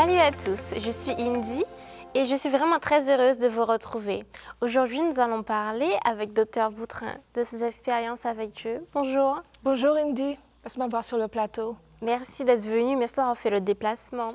Salut à tous, je suis Indy et je suis vraiment très heureuse de vous retrouver. Aujourd'hui, nous allons parler avec Dr Boutrin de ses expériences avec Dieu. Bonjour. Bonjour Indy, merci de m'avoir sur le plateau. Merci d'être venue, merci d'avoir fait le déplacement.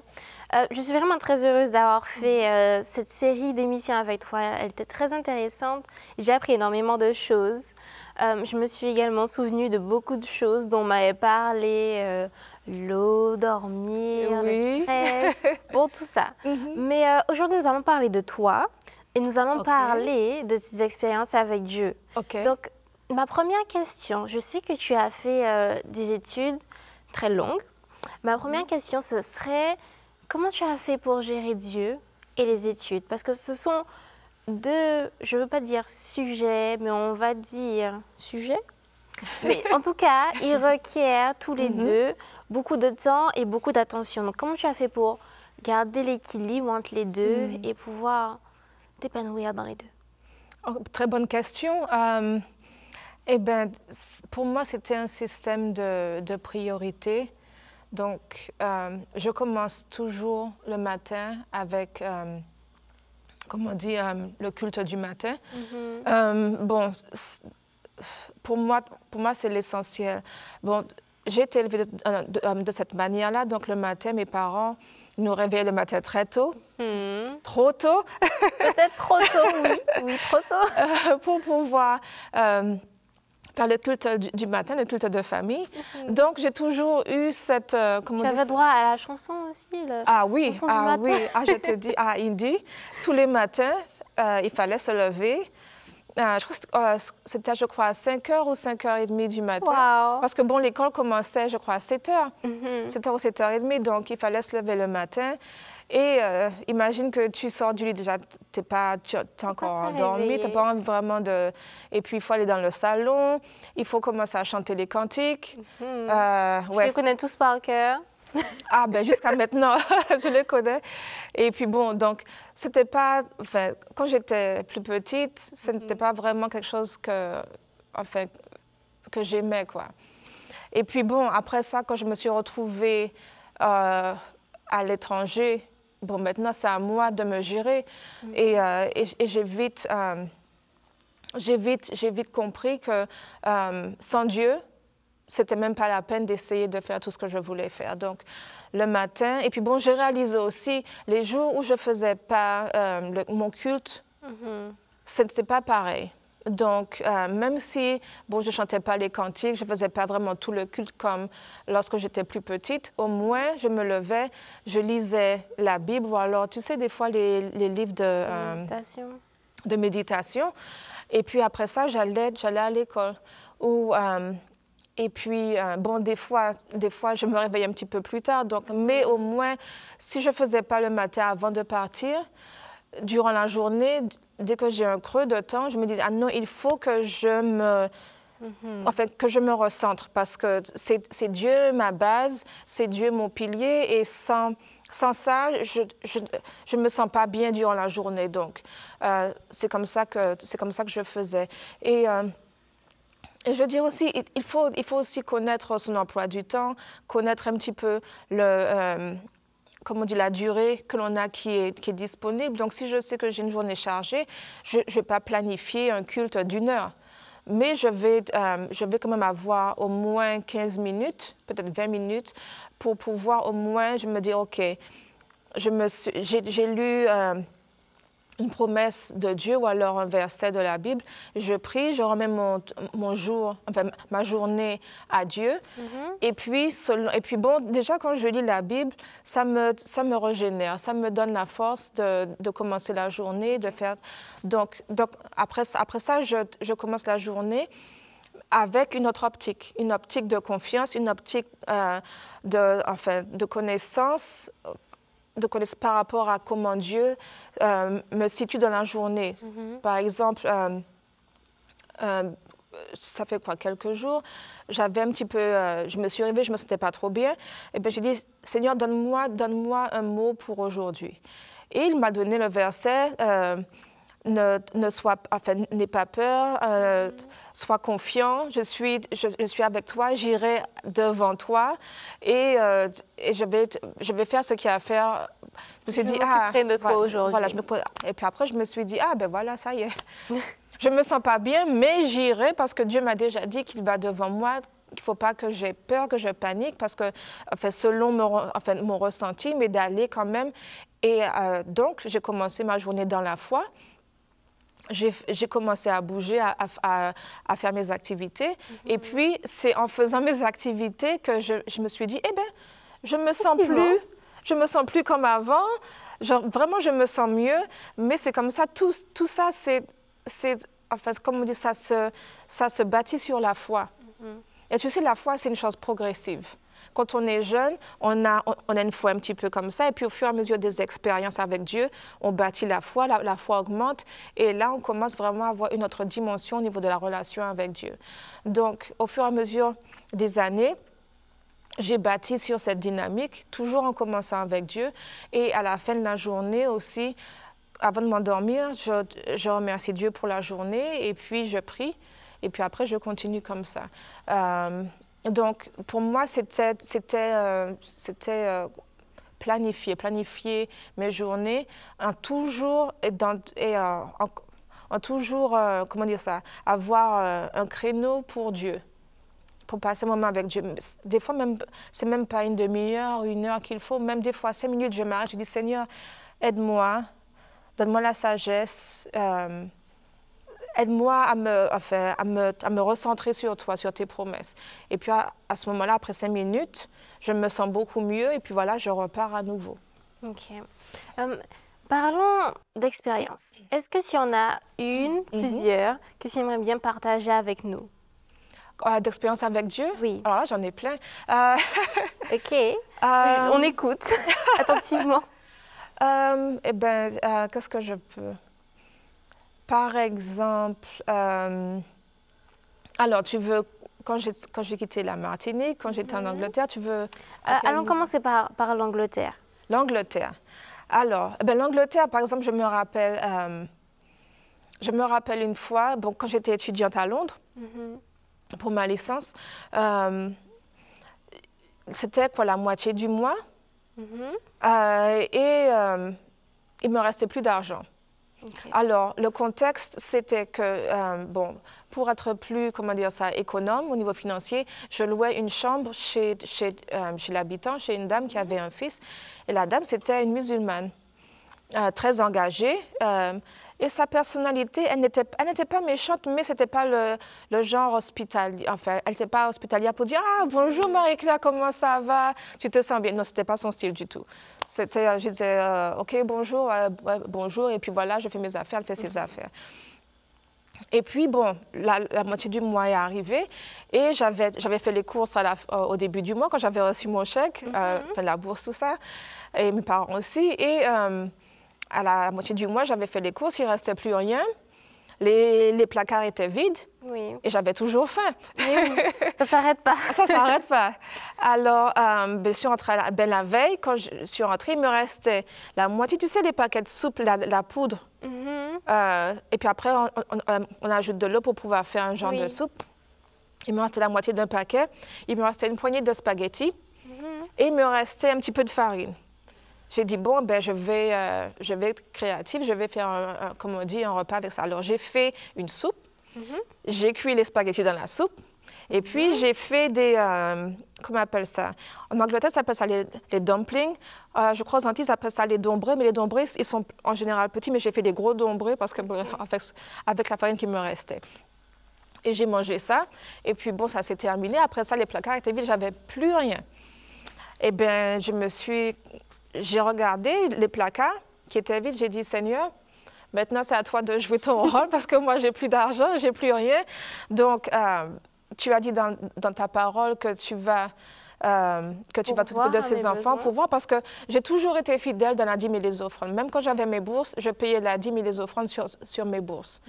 Je suis vraiment très heureuse d'avoir fait cette série d'émissions avec toi. Elle était très intéressante. J'ai appris énormément de choses. Je me suis également souvenue de beaucoup de choses dont on m'avait parlé, l'eau, dormir, le stress, bon, tout ça. Mais aujourd'hui, nous allons parler de toi et nous allons parler de tes expériences avec Dieu. Donc, ma première question, je sais que tu as fait des études très longue. Ma première question, ce serait comment tu as fait pour gérer Dieu et les études? Parce que ce sont deux, je ne veux pas dire sujets, mais on va dire sujets. Mais en tout cas, ils requièrent tous les deux beaucoup de temps et beaucoup d'attention. Donc, comment tu as fait pour garder l'équilibre entre les deux et pouvoir t'épanouir dans les deux? Très bonne question. Eh bien, pour moi, c'était un système de priorité. Donc, je commence toujours le matin avec, comment on dit, le culte du matin. Bon, pour moi c'est l'essentiel. Bon, j'ai été élevée de cette manière-là. Donc, le matin, mes parents nous réveillaient le matin très tôt. Trop tôt. Peut-être trop tôt, oui, trop tôt. Pour pouvoir faire le culte du matin, le culte de famille. Donc, j'ai toujours eu cette... tu avais droit à la chanson aussi, Ah oui, chanson du matin. Oui. Je te dis, Indy, tous les matins, il fallait se lever. Je crois que c'était, à 5h ou 5h30 du matin. Wow. Parce que, bon, l'école commençait, je crois, à 7h. 7h ou 7h30, donc il fallait se lever le matin. Et imagine que tu sors du lit, déjà, tu es encore endormi, tu n'as pas envie vraiment de... Et puis, il faut aller dans le salon, il faut commencer à chanter les cantiques. Tu les connais tous par cœur? Ah, ben jusqu'à maintenant, je les connais. Et puis, bon, donc, c'était pas... Enfin, quand j'étais plus petite, ce n'était pas vraiment quelque chose que j'aimais, quoi. Et puis, bon, après ça, quand je me suis retrouvée à l'étranger, bon, maintenant, c'est à moi de me gérer. Et j'ai vite compris que sans Dieu, c'était même pas la peine d'essayer de faire tout ce que je voulais faire. Donc, le matin, et puis bon, j'ai réalisé aussi, les jours où je faisais pas mon culte, c'était pas pareil. Donc, même si, bon, je chantais pas les cantiques, je faisais pas vraiment tout le culte comme lorsque j'étais plus petite, au moins, je me levais, je lisais la Bible, ou alors, tu sais, des fois, les livres de méditation. Et puis, après ça, j'allais à l'école. Et puis, bon, des fois, je me réveillais un petit peu plus tard. Donc, mais au moins, si je faisais pas le matin avant de partir, durant la journée, dès que j'ai un creux de temps, je me dis, ah non, il faut que je me recentre parce que c'est Dieu ma base, c'est Dieu mon pilier et sans ça, je me sens pas bien durant la journée. Donc, c'est comme ça que je faisais. Et je veux dire aussi, il faut aussi connaître son emploi du temps, connaître un petit peu comme on dit, la durée que l'on a qui est disponible. Donc, si je sais que j'ai une journée chargée, je ne vais pas planifier un culte d'1 heure. Mais je vais quand même avoir au moins 15 minutes, peut-être 20 minutes, pour pouvoir au moins, je me dis, OK, j'ai lu une promesse de Dieu ou alors un verset de la Bible, je prie, je remets ma journée à Dieu. Et puis bon, déjà quand je lis la Bible, ça me régénère, ça me donne la force de commencer la journée, de faire... Donc après ça, je commence la journée avec une autre optique, une optique de confiance, une optique de connaissance par rapport à comment Dieu me situe dans la journée. Par exemple, ça fait quelques jours, j'avais un petit peu, je me suis réveillée, je ne me sentais pas trop bien. Et bien j'ai dit, Seigneur, donne-moi un mot pour aujourd'hui. Et il m'a donné le verset, n'aie pas peur, sois confiant, je suis avec toi, j'irai devant toi et je vais faire ce qu'il y a à faire me suis dit, de toi aujourd'hui. Voilà, et puis après, je me suis dit, ben voilà, ça y est. Je ne me sens pas bien, mais j'irai parce que Dieu m'a déjà dit qu'il va devant moi, qu'il ne faut pas que j'ai peur, que je panique, parce que, selon mon ressenti, mais d'aller quand même. Et donc, j'ai commencé ma journée dans la foi. J'ai commencé à bouger, à faire mes activités. Et puis, c'est en faisant mes activités que je me suis dit, eh bien, je me sens plus comme avant. Vraiment, je me sens mieux. Mais c'est comme ça, tout ça, comme on dit, ça se bâtit sur la foi. Et tu sais, la foi, c'est une chose progressive. Quand on est jeune, on a une foi un petit peu comme ça. Et puis, au fur et à mesure des expériences avec Dieu, on bâtit la foi, la foi augmente. Et là, on commence vraiment à avoir une autre dimension au niveau de la relation avec Dieu. Donc, au fur et à mesure des années, j'ai bâti sur cette dynamique, toujours en commençant avec Dieu. Et à la fin de la journée aussi, avant de m'endormir, je remercie Dieu pour la journée et puis je prie. Et puis après, je continue comme ça. Donc, pour moi, c'était planifier mes journées en toujours, comment dire ça, avoir un créneau pour Dieu, pour passer un moment avec Dieu. Des fois, c'est même pas une demi-heure, 1 heure qu'il faut, même des fois 5 minutes, je m'arrête, je dis, Seigneur, aide-moi, donne-moi la sagesse, aide-moi à me recentrer sur toi, sur tes promesses. Et puis, à ce moment-là, après 5 minutes, je me sens beaucoup mieux et puis voilà, je repars à nouveau. OK. Parlons d'expérience. Est-ce que tu en as une, plusieurs, que tu aimerais bien partager avec nous? D'expérience avec Dieu? Oui. Alors là, j'en ai plein. OK. On écoute attentivement. Eh bien, qu'est-ce que je peux... Par exemple, alors tu veux, quand j'ai quitté la Martinique, quand j'étais en Angleterre, tu veux... Allons commencer par l'Angleterre. L'Angleterre. Alors, l'Angleterre, par exemple, je me rappelle une fois, quand j'étais étudiante à Londres, pour ma licence, c'était la moitié du mois, et il me restait plus d'argent. Okay. Alors, le contexte, c'était que, pour être plus, économe au niveau financier, je louais une chambre chez l'habitant, chez une dame qui avait un fils. Et la dame, c'était une musulmane, très engagée. Et sa personnalité, elle n'était pas méchante, mais ce n'était pas le genre hospitalier. Enfin, elle n'était pas hospitalière pour dire « Ah, bonjour Marie-Claire, comment ça va? Tu te sens bien? » Non, ce n'était pas son style du tout. C'était, je disais « OK, bonjour, bonjour. » Et puis voilà, je fais mes affaires, elle fait ses affaires. Et puis, la moitié du mois est arrivée et j'avais fait les courses au début du mois, quand j'avais reçu mon chèque, la bourse, tout ça, et mes parents aussi. Et à la moitié du mois, j'avais fait les courses, il ne restait plus rien. Les placards étaient vides et j'avais toujours faim. Oui. Ça ne s'arrête pas. Ça ne s'arrête pas. Alors, je suis rentrée la veille, quand je suis rentrée, il me restait la moitié, tu sais, des paquets de soupe, la poudre. Et puis après, on ajoute de l'eau pour pouvoir faire un genre de soupe. Il me restait la moitié d'un paquet. Il me restait une poignée de spaghettis. Et il me restait un petit peu de farine. J'ai dit, je vais être créative, je vais faire, comme on dit, un repas avec ça. Alors, j'ai fait une soupe, j'ai cuit les spaghettis dans la soupe, et puis j'ai fait des, comment on appelle ça? En Angleterre, ça s'appelle ça les dumplings. Je crois aux Antilles, ça s'appelle ça les dombrés, mais les dombrés, ils sont en général petits, mais j'ai fait des gros dombrés parce que, avec la farine qui me restait. Et j'ai mangé ça, et puis ça s'est terminé. Après ça, les placards étaient vides, j'avais plus rien. Eh bien, j'ai regardé les placards qui étaient vides, j'ai dit, Seigneur, maintenant c'est à toi de jouer ton rôle parce que moi, j'ai plus d'argent, j'ai plus rien. Donc, tu as dit dans ta parole que tu vas t'occuper de ces enfants pour voir, parce que j'ai toujours été fidèle dans la dîme et les offrandes. Même quand j'avais mes bourses, je payais la dîme et les offrandes sur mes bourses.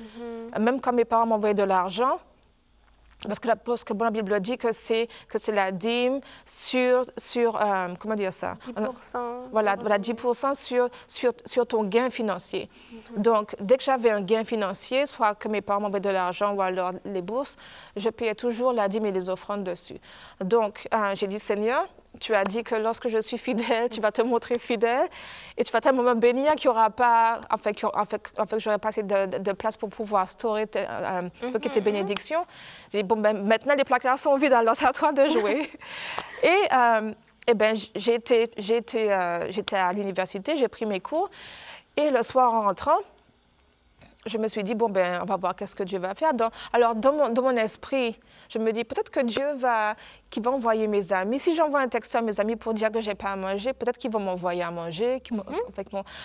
Même quand mes parents m'envoyaient de l'argent, parce que la Bible dit que c'est la dîme sur comment dire ça? 10%. Voilà, 10% sur ton gain financier. Donc, dès que j'avais un gain financier, soit que mes parents m'envoyaient de l'argent ou alors les bourses, je payais toujours la dîme et les offrandes dessus. Donc, j'ai dit, Seigneur, tu as dit que lorsque je suis fidèle, tu vas te montrer fidèle et tu vas tellement me bénir qu'il n'y aura pas, en fait, que j'aurai pas assez de place pour pouvoir stocker tes bénédictions. J'ai dit, bon, ben, maintenant les placards sont vides, alors c'est à toi de jouer. Et ben, j'étais à l'université, j'ai pris mes cours et le soir en rentrant, je me suis dit, bon, ben, on va voir qu'est-ce que Dieu va faire. Alors, dans mon esprit, je me dis, peut-être que Dieu va envoyer mes amis. Si j'envoie un texto à mes amis pour dire que je n'ai pas à manger, peut-être qu'ils vont m'envoyer à manger.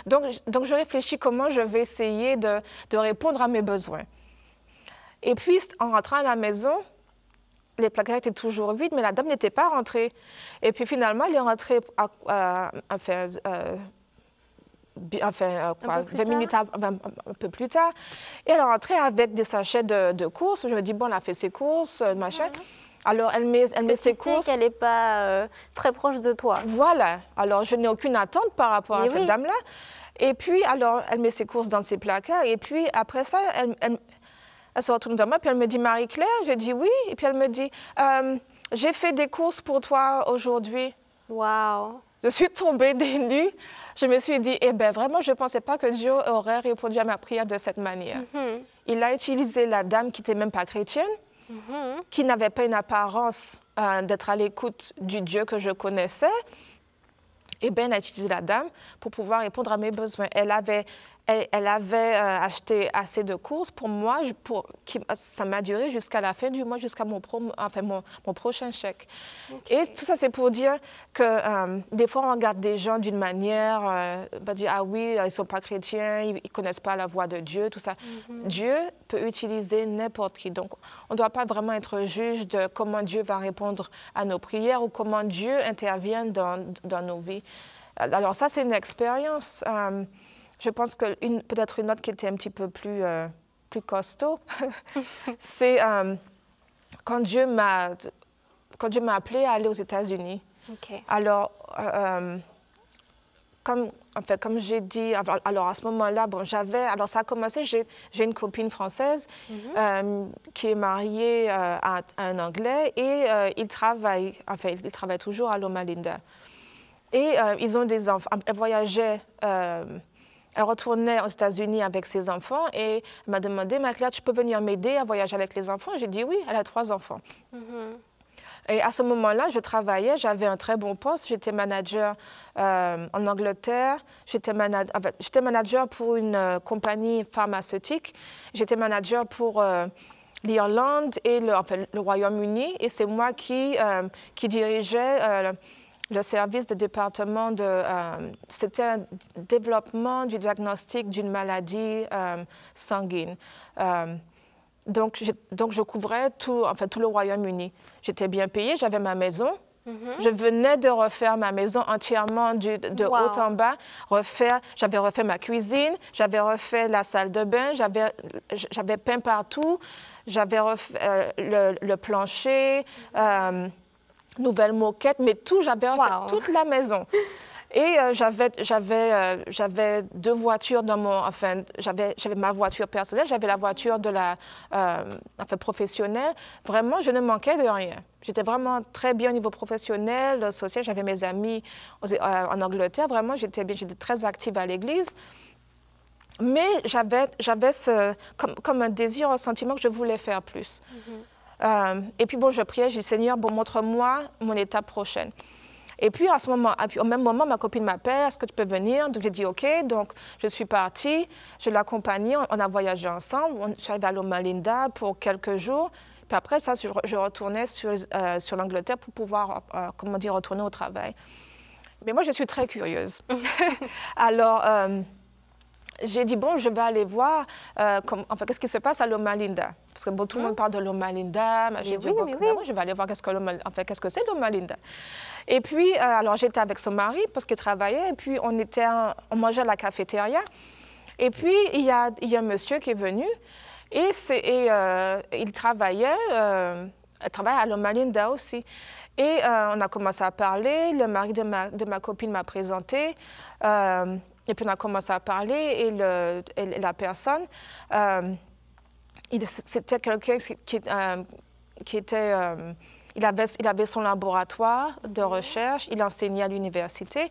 Donc, je réfléchis comment je vais essayer de répondre à mes besoins. Et puis, en rentrant à la maison, les placards étaient toujours vides, mais la dame n'était pas rentrée. Et puis, finalement, elle est rentrée 20 minutes, un peu plus tard. Et elle est rentrée avec des sachets de courses. Je me dis, bon, elle a fait ses courses, machin. Alors, elle met ses courses. Qu'elle n'est pas très proche de toi. Voilà. Alors, je n'ai aucune attente par rapport à cette dame-là. Et puis, alors, elle met ses courses dans ses placards. Et puis, après ça, elle se retourne vers moi. Puis, elle me dit, Marie-Claire? J'ai dit oui. Et puis, elle me dit, j'ai fait des courses pour toi aujourd'hui. Waouh! Je suis tombée des nues. Je me suis dit, eh bien, vraiment, je ne pensais pas que Dieu aurait répondu à ma prière de cette manière. Il a utilisé la dame qui n'était même pas chrétienne, qui n'avait pas une apparence d'être à l'écoute du Dieu que je connaissais. Eh bien, il a utilisé la dame pour pouvoir répondre à mes besoins. Elle avait acheté assez de courses pour moi, ça m'a duré jusqu'à la fin du mois, jusqu'à mon prochain chèque. Et tout ça, c'est pour dire que des fois, on regarde des gens d'une manière, on va dire, ah oui, ils ne sont pas chrétiens, ils ne connaissent pas la voix de Dieu, tout ça. Dieu peut utiliser n'importe qui. Donc, on ne doit pas vraiment être juge de comment Dieu va répondre à nos prières ou comment Dieu intervient dans nos vies. Alors ça, c'est une expérience. Je pense que peut-être une autre qui était un petit peu plus costaud, c'est quand Dieu m'a appelée à aller aux États-Unis. Okay. Alors, comme j'ai dit, alors à ce moment-là, bon, alors ça a commencé, j'ai une copine française qui est mariée à un Anglais et il travaille toujours à Loma Linda. Et ils ont des enfants, elle voyageait... Elle retournait aux États-Unis avec ses enfants et elle m'a demandé, Marie-Claire, tu peux venir m'aider à voyager avec les enfants? J'ai dit oui, elle a 3 enfants. Et à ce moment-là, je travaillais, j'avais un très bon poste. J'étais manager en Angleterre, j'étais manager pour une compagnie pharmaceutique, j'étais manager pour l'Irlande et le Royaume-Uni et c'est moi qui dirigeais le service de département c'était un développement du diagnostic d'une maladie sanguine. Donc, je couvrais tout le Royaume-Uni. J'étais bien payée, j'avais ma maison. Je venais de refaire ma maison entièrement de haut en bas. J'avais refait ma cuisine, j'avais refait la salle de bain, j'avais peint partout, j'avais refait le plancher. Nouvelle moquette, mais tout, j'avais refait toute la maison. Et j'avais 2 voitures dans j'avais ma voiture personnelle, j'avais la voiture de professionnelle. Vraiment, je ne manquais de rien. J'étais vraiment très bien au niveau professionnel, social. J'avais mes amis en Angleterre. Vraiment, j'étais très active à l'église. Mais j'avais comme un désir, un sentiment que je voulais faire plus. Et puis, bon, je priais, je dis, Seigneur, bon, montre-moi mon étape prochaine. Et puis, au même moment, ma copine m'appelle, est-ce que tu peux venir? Donc, j'ai dit, OK. Donc, je suis partie, je l'ai accompagnée, on a voyagé ensemble. Je suis arrivée à Loma Linda pour quelques jours. Puis après ça, je retournais sur l'Angleterre pour pouvoir, retourner au travail. Mais moi, je suis très curieuse. Alors, j'ai dit, bon, je vais aller voir qu'est-ce qui se passe à Loma Linda. Parce que bon, tout le monde parle de Loma Linda. J'ai dit, moi, je vais aller voir qu'est-ce que c'est Loma Linda. Et puis, alors, j'étais avec son mari parce qu'il travaillait. Et puis, on mangeait à la cafétéria. Et puis, il y a un monsieur qui est venu. Et il travaillait à Loma Linda aussi. Et on a commencé à parler. Le mari de ma copine m'a présenté. Et puis, on a commencé à parler et la personne, c'était quelqu'un qui était il avait son laboratoire de recherche, il enseignait à l'université.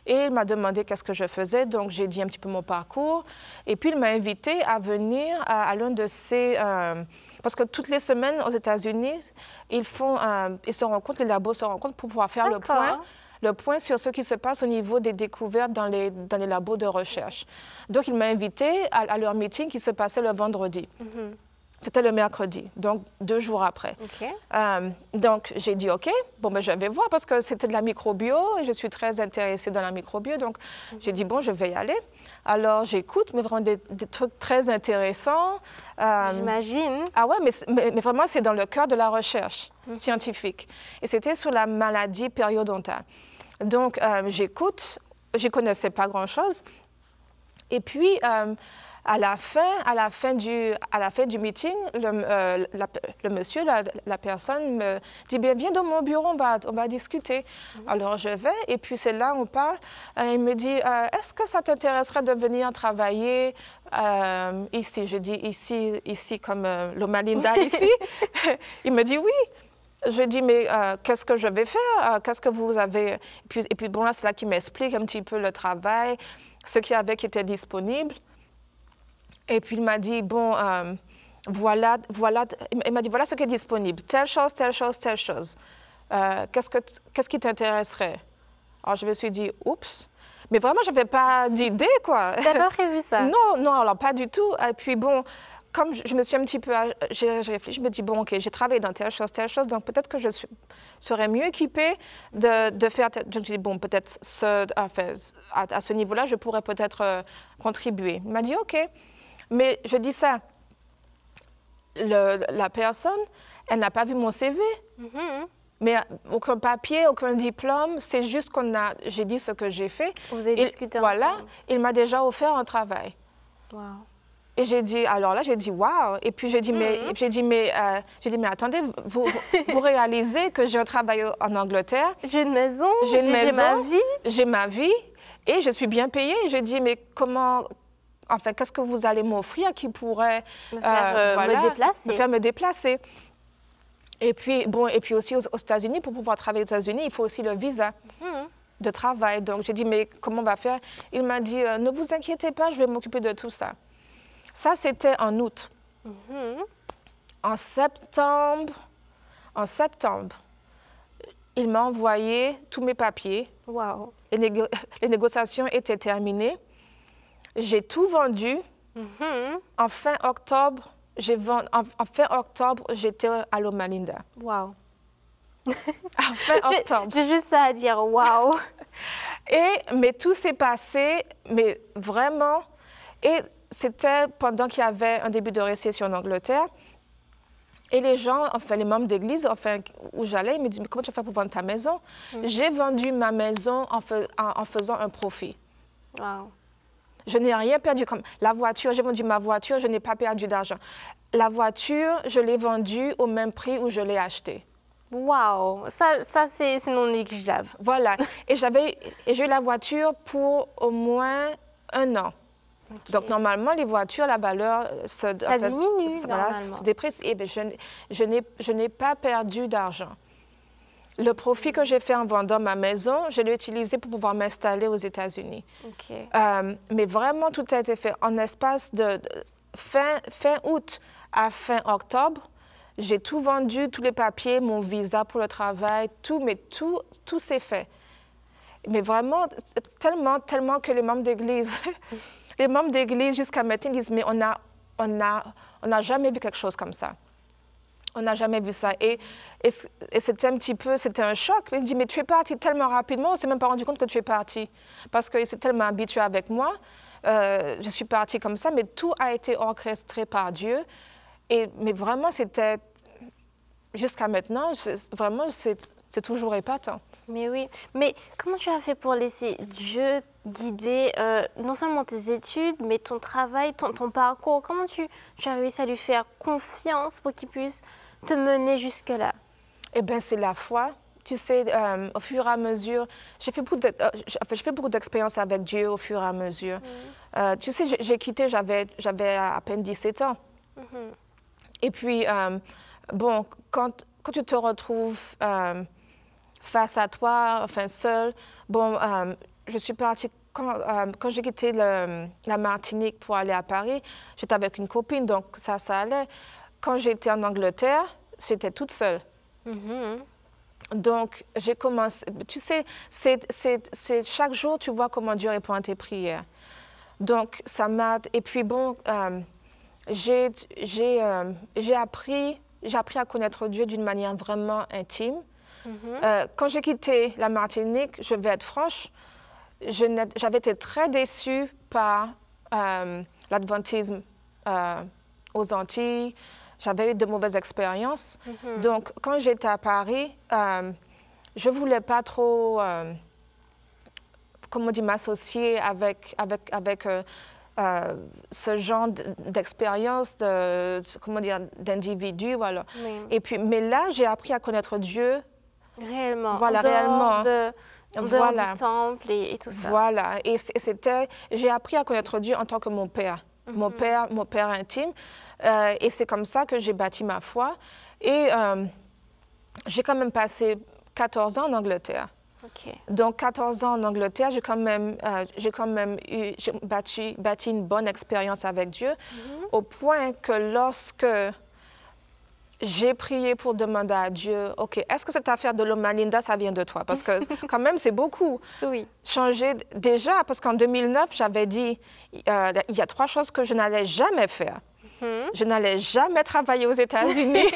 Et il m'a demandé qu'est-ce que je faisais, donc j'ai dit un petit peu mon parcours. Et puis, il m'a invité à venir à l'un de ces... parce que toutes les semaines, aux États-Unis, ils se rencontrent, les labos se rencontrent pour pouvoir faire le point sur ce qui se passe au niveau des découvertes dans les labos de recherche. Donc, il m'a invité à leur meeting qui se passait le vendredi. C'était le mercredi, donc 2 jours après. Donc, j'ai dit OK, bon, ben, je vais voir parce que c'était de la microbio et je suis très intéressée dans la microbio. Donc, j'ai dit, bon, je vais y aller. Alors, j'écoute, mais vraiment des trucs très intéressants. J'imagine. Ah ouais, mais vraiment, c'est dans le cœur de la recherche scientifique. Et c'était sur la maladie périodontale. Donc, j'écoute, je ne connaissais pas grand-chose. Et puis... à la fin du meeting, le monsieur, la personne me dit, bien, viens dans mon bureau, on va discuter. Alors, je vais, et puis c'est là on parle. Il me dit, est-ce que ça t'intéresserait de venir travailler ici? Je dis ici comme Loma Linda, ici. Il me dit oui. Je dis, mais qu'est-ce que je vais faire? Qu'est-ce que vous avez? Et puis bon, là, c'est là qu'il m'explique un petit peu le travail, ce qu'il y avait qui était disponible. Et puis, il m'a dit, bon, voilà, il m'a dit, voilà ce qui est disponible, telle chose, telle chose, telle chose. Qu'est-ce qui t'intéresserait? Alors, je me suis dit, oups. Mais vraiment, je n'avais pas d'idée, quoi. Tu n'as pas prévu ça? Non, alors pas du tout. Et puis, bon, comme je me suis un petit peu... J'ai réfléchi, je me dis, bon, OK, j'ai travaillé dans telle chose, donc peut-être que je serais mieux équipée de faire... Je me dis, bon, peut-être à ce niveau-là, je pourrais peut-être contribuer. Il m'a dit, OK. Mais je dis ça, la personne, elle n'a pas vu mon CV, mais aucun papier, aucun diplôme, c'est juste j'ai dit ce que j'ai fait. Vous avez discuté ensemble. Voilà, il m'a déjà offert un travail. Wow. Et j'ai dit, alors là, j'ai dit, waouh. Et puis j'ai dit, mais attendez, vous réalisez que j'ai un travail en Angleterre. J'ai une maison, j'ai ma vie. J'ai ma vie et je suis bien payée. J'ai dit, mais comment... Enfin, qu'est-ce que vous allez m'offrir qui pourrait me faire me déplacer? Et puis, bon, et puis aussi aux États-Unis, pour pouvoir travailler aux États-Unis, il faut aussi le visa de travail. Donc, j'ai dit, mais comment on va faire? Il m'a dit, ne vous inquiétez pas, je vais m'occuper de tout ça. Ça, c'était en août. En septembre, il m'a envoyé tous mes papiers. Wow. Les négociations étaient terminées. J'ai tout vendu. En fin octobre, j'étais à Loma Linda. Wow. En fin octobre. J'ai juste ça à dire, wow. Mais tout s'est passé, mais vraiment. Et c'était pendant qu'il y avait un début de récession en Angleterre. Et les gens, enfin les membres d'église, enfin où j'allais, ils me disent, mais comment tu vas faire pour vendre ta maison? J'ai vendu ma maison en faisant un profit. Wow. Je n'ai rien perdu. Comme la voiture, j'ai vendu ma voiture, je n'ai pas perdu d'argent. La voiture, je l'ai vendue au même prix où je l'ai achetée. Wow, ça c'est non négligeable. Voilà. Et j'ai eu la voiture pour au moins 1 an. Okay. Donc, normalement, les voitures, la valeur ça diminue, normalement. Se déprécie. Eh bien, je n'ai pas perdu d'argent. Le profit que j'ai fait en vendant ma maison, je l'ai utilisé pour pouvoir m'installer aux États-Unis. Okay. Mais vraiment, tout a été fait. En espace de fin août à fin octobre, j'ai tout vendu, tous les papiers, mon visa pour le travail, tout s'est fait. Mais vraiment, tellement que les membres d'Église, les membres d'Église jusqu'à maintenant disent, mais on n'a jamais vu quelque chose comme ça. On n'a jamais vu ça. Et c'était un choc. Il dit, mais tu es parti tellement rapidement, on ne s'est même pas rendu compte que tu es parti. Parce qu'il s'est tellement habitué avec moi. Je suis partie comme ça, mais tout a été orchestré par Dieu. Mais vraiment, c'était, jusqu'à maintenant, vraiment, c'est toujours épatant. Mais oui. Mais comment tu as fait pour laisser Dieu guider non seulement tes études, mais ton travail, ton parcours? Comment tu as réussi à lui faire confiance pour qu'il puisse te mener jusque-là? Eh bien, c'est la foi. Tu sais, au fur et à mesure, j'ai fait beaucoup d'expériences avec Dieu au fur et à mesure. Tu sais, j'ai quitté, j'avais à peine 17 ans. Et puis, bon, quand quand tu te retrouves face à toi, enfin seule, bon, je suis partie, quand j'ai quitté la Martinique pour aller à Paris, j'étais avec une copine, donc ça allait. Quand j'étais en Angleterre, j'étais toute seule. Donc, j'ai commencé, tu sais, c'est chaque jour, tu vois comment Dieu répond à tes prières. Donc, ça m'a, et puis bon, j'ai appris à connaître Dieu d'une manière vraiment intime. Quand j'ai quitté la Martinique, je vais être franche, j'avais été très déçue par l'adventisme aux Antilles. J'avais eu de mauvaises expériences. Donc, quand j'étais à Paris, je ne voulais pas trop, comment dire, m'associer avec ce genre d'expérience, comment dire, d'individus, voilà. Oui. Et puis, mais là, j'ai appris à connaître Dieu. Réellement. Voilà, en dehors réellement. En dehors du temple et tout ça. Voilà. Et j'ai appris à connaître Dieu en tant que mon père. Mon père intime. Et c'est comme ça que j'ai bâti ma foi. Et j'ai quand même passé 14 ans en Angleterre. Okay. Donc, 14 ans en Angleterre, j'ai quand même bâti une bonne expérience avec Dieu, au point que lorsque j'ai prié pour demander à Dieu, OK, est-ce que cette affaire de Loma Linda, ça vient de toi? Parce que quand même, c'est beaucoup. Oui. Changer déjà, parce qu'en 2009, j'avais dit, il y a 3 choses que je n'allais jamais faire. Je n'allais jamais travailler aux États-Unis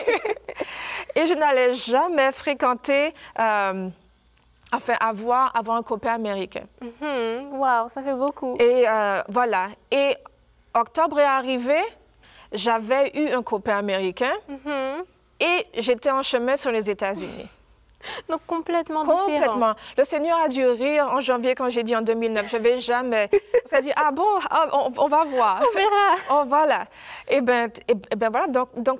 et je n'allais jamais fréquenter, enfin, avoir un copain américain. Wow, ça fait beaucoup. Et voilà. Et octobre est arrivé, j'avais eu un copain américain et j'étais en chemin sur les États-Unis. Donc complètement différent. Complètement. Le Seigneur a dû rire en janvier quand j'ai dit en 2009, je ne vais jamais. Il s'est dit, ah bon, on va voir. On verra. Oh, voilà. Et bien voilà, donc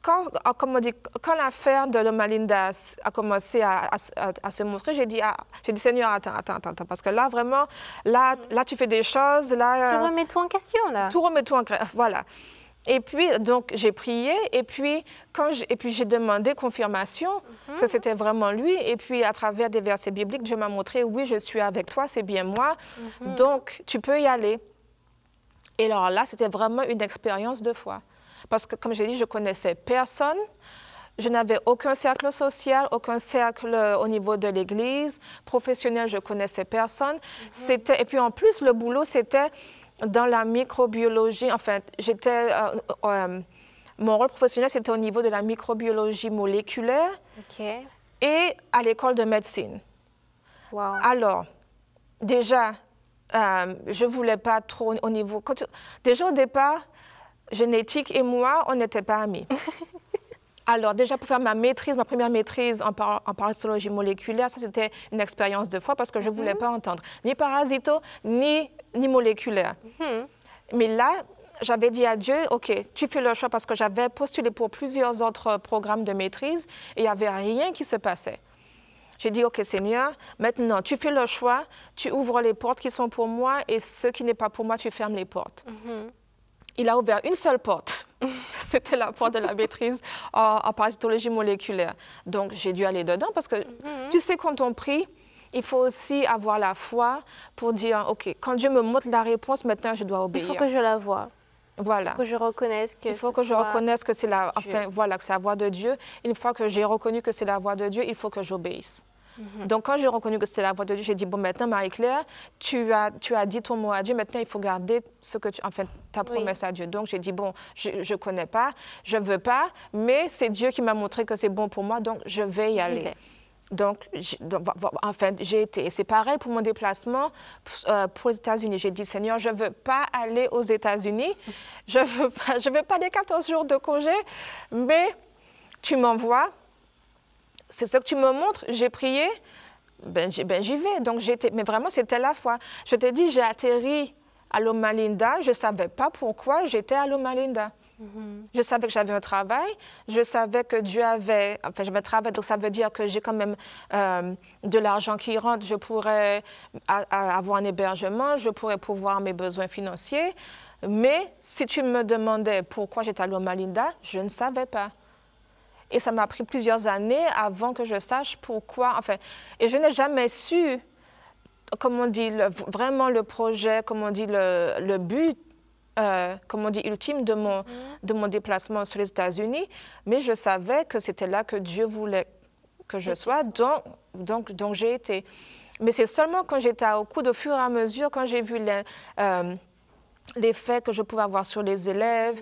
quand l'affaire de Loma Linda a commencé à se montrer, j'ai dit, Seigneur, attends, parce que là, vraiment, là tu fais des choses. Là, tu remets tout en question, là. Tout remets tout en question, voilà. Et puis, donc, j'ai prié, et puis j'ai demandé confirmation que c'était vraiment lui. Et puis, à travers des versets bibliques, Dieu m'a montré, oui, je suis avec toi, c'est bien moi. Donc, tu peux y aller. Et alors là, c'était vraiment une expérience de foi. Parce que, comme j'ai dit, je connaissais personne. Je n'avais aucun cercle social, aucun cercle au niveau de l'Église. Professionnel, je connaissais personne. Et puis, en plus, le boulot, c'était dans la microbiologie. Enfin, mon rôle professionnel, c'était au niveau de la microbiologie moléculaire et à l'école de médecine. Wow. Alors, déjà, je ne voulais pas trop au niveau... Déjà, au départ, génétique et moi, on n'était pas amis. Alors, déjà, pour faire ma première maîtrise en parasitologie moléculaire, ça, c'était une expérience de foi parce que je ne voulais pas entendre ni parasito, ni moléculaire. Mais là, j'avais dit à Dieu, OK, tu fais le choix parce que j'avais postulé pour plusieurs autres programmes de maîtrise et il n'y avait rien qui se passait. J'ai dit, OK, Seigneur, maintenant, tu fais le choix, tu ouvres les portes qui sont pour moi et ce qui n'est pas pour moi, tu fermes les portes. Il a ouvert une seule porte. C'était la porte de la maîtrise en parasitologie moléculaire. Donc, j'ai dû aller dedans parce que, tu sais, quand on prie, il faut aussi avoir la foi pour dire, OK, quand Dieu me montre la réponse, maintenant, je dois obéir. Il faut que je la voie. Voilà. Il faut que je reconnaisse que il faut que je reconnaisse que c'est la, enfin, voilà, que c'est la voix de Dieu. Une fois que j'ai reconnu que c'est la voix de Dieu, il faut que j'obéisse. Donc, quand j'ai reconnu que c'était la voix de Dieu, j'ai dit, bon, maintenant, Marie-Claire, tu as dit ton mot à Dieu, maintenant, il faut garder ce que ta promesse à Dieu. Donc, j'ai dit, bon, je ne connais pas, je ne veux pas, mais c'est Dieu qui m'a montré que c'est bon pour moi, donc je vais y aller. Donc, enfin, j'ai été. Et c'est pareil pour mon déplacement pour les États-Unis. J'ai dit, Seigneur, je ne veux pas aller aux États-Unis. Je veux pas les 14 jours de congé, mais tu m'envoies. C'est ce que tu me montres. J'ai prié. J'y vais. Donc, mais vraiment, c'était la foi. Je te dis, j'ai atterri à Loma Linda. Je ne savais pas pourquoi j'étais à Loma Linda. Je savais que j'avais un travail, je savais que Dieu avait... Enfin, j'avais un travail, donc ça veut dire que j'ai quand même de l'argent qui rentre, je pourrais avoir un hébergement, je pourrais pourvoir mes besoins financiers. Mais si tu me demandais pourquoi j'étais à Loma Linda, je ne savais pas. Et ça m'a pris plusieurs années avant que je sache pourquoi. Enfin, et je n'ai jamais su, comme on dit, vraiment le projet, comme on dit, le but, comme on dit, ultime de mon déplacement sur les États-Unis. Mais je savais que c'était là que Dieu voulait que je sois, donc j'ai été. Mais c'est seulement quand j'étais au cours de fur et à mesure, quand j'ai vu l'effet que je pouvais avoir sur les élèves,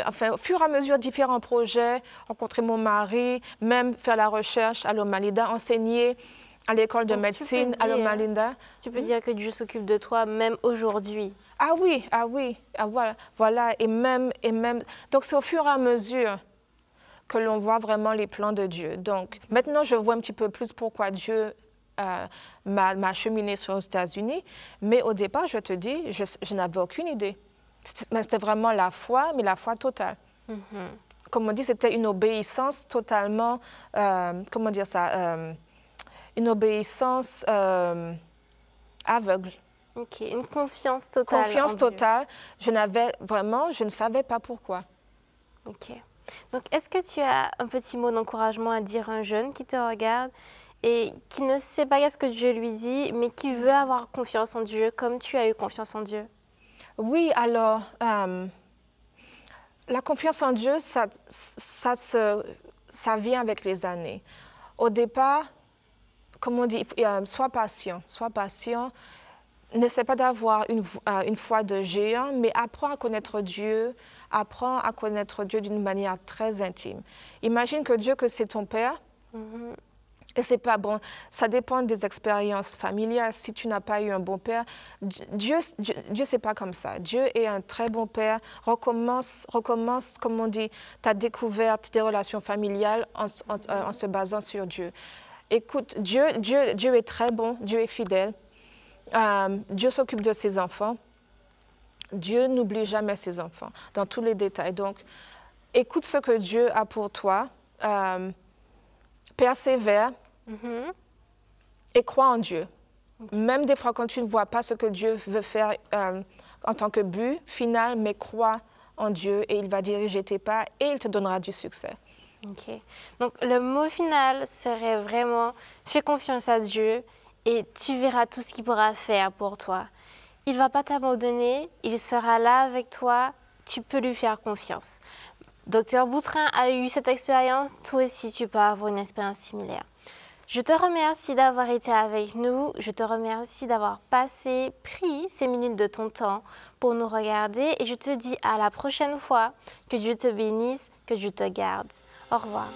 enfin, au fur et à mesure, différents projets, rencontrer mon mari, même faire la recherche à Loma Linda, enseigner à l'école de médecine à Loma Linda. Tu peux dire que Dieu s'occupe de toi même aujourd'hui. Ah oui, voilà, et même. Donc c'est au fur et à mesure que l'on voit vraiment les plans de Dieu. Donc maintenant, je vois un petit peu plus pourquoi Dieu m'a cheminé sur les États-Unis. Mais au départ, je te dis, je n'avais aucune idée. C'était vraiment la foi, mais la foi totale. Comme on dit, c'était une obéissance totalement, comment dire ça, une obéissance aveugle. Ok, une confiance totale. Confiance totale. Je ne savais pas pourquoi. Ok. Donc, est-ce que tu as un petit mot d'encouragement à dire à un jeune qui te regarde et qui ne sait pas ce que Dieu lui dit, mais qui veut avoir confiance en Dieu, comme tu as eu confiance en Dieu? Oui, alors, la confiance en Dieu, ça vient avec les années. Au départ, comme on dit, sois patient. N'essaie pas d'avoir une foi de géant, mais apprends à connaître Dieu, d'une manière très intime. Imagine que Dieu, que c'est ton Père, et c'est pas bon. Ça dépend des expériences familiales. Si tu n'as pas eu un bon père, Dieu c'est pas comme ça. Dieu est un très bon père. Recommence, comme on dit, ta découverte des relations familiales en se basant sur Dieu. Écoute, Dieu est très bon, Dieu est fidèle. Dieu s'occupe de ses enfants. Dieu n'oublie jamais ses enfants dans tous les détails. Donc, écoute ce que Dieu a pour toi. Persévère et crois en Dieu. Même des fois quand tu ne vois pas ce que Dieu veut faire en tant que but final, mais crois en Dieu et il va diriger tes pas et il te donnera du succès. Ok. Donc le mot final serait vraiment fais confiance à Dieu et tu verras tout ce qu'il pourra faire pour toi. Il ne va pas t'abandonner, il sera là avec toi, tu peux lui faire confiance. Docteur Boutrin a eu cette expérience, toi aussi tu peux avoir une expérience similaire. Je te remercie d'avoir été avec nous, je te remercie d'avoir pris ces minutes de ton temps pour nous regarder et je te dis à la prochaine fois, que Dieu te bénisse, que Dieu te garde. Au revoir.